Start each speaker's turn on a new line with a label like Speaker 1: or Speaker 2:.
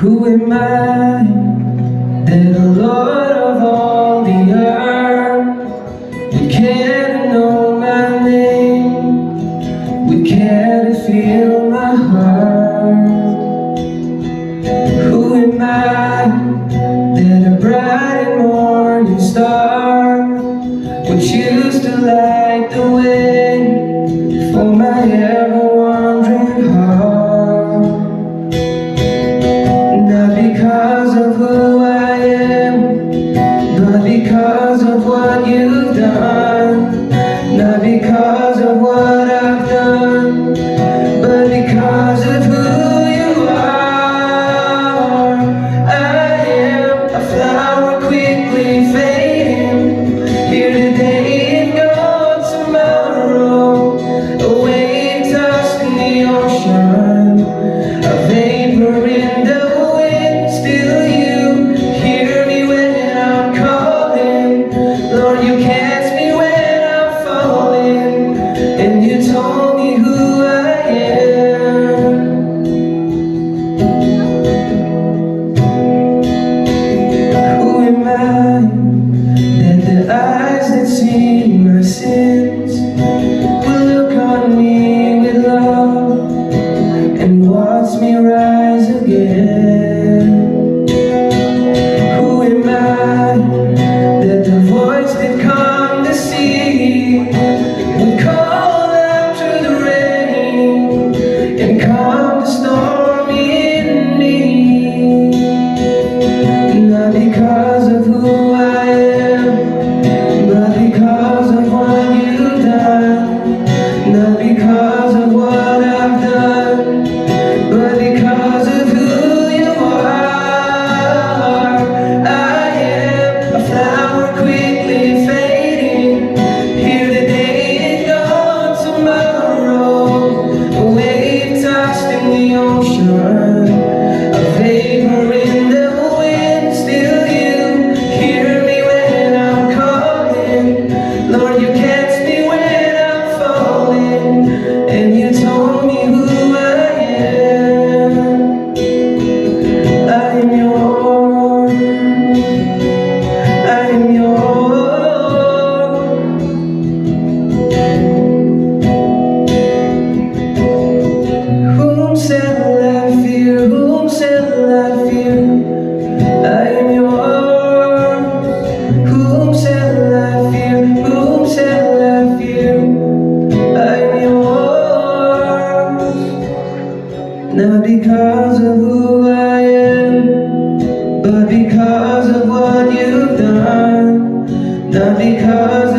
Speaker 1: Who am I that the Lord of all the earth would care to know my name, would care to feel my heart? Who am I that a bright and morning star would choose to light the way for my ever-wandering heart? Not because of who I am, but because of what you've done. Not because of what I've done, but because of who you are. I am a flower quickly fading, here today and gone tomorrow, a wave tossed in the ocean, a vapor in the wind. Still you hear me when I'm calling. Lord, you catch me when I'm falling, and you told me who I am. Who am I that the eyes that see my sins will look on me with love and watch me rise again? Who am I that the voice that come to see would call out through the rain and calm the storm in me? Not because of who I am, but because of what you've done. Not because of what I've done, but because of who you are. I am a flower quickly fading, here today and gone tomorrow, a wave tossed in the ocean, a vapor in the wind. Still you hear me when I'm calling. Lord, you catch me when I'm falling, and you told me who I am. I am yours, I am yours. Whom shall I fear? Whom shall I fear? I am yours. Whom shall I fear? Whom shall I fear? I am yours. Not because of who I am, but because of what you've done. Not because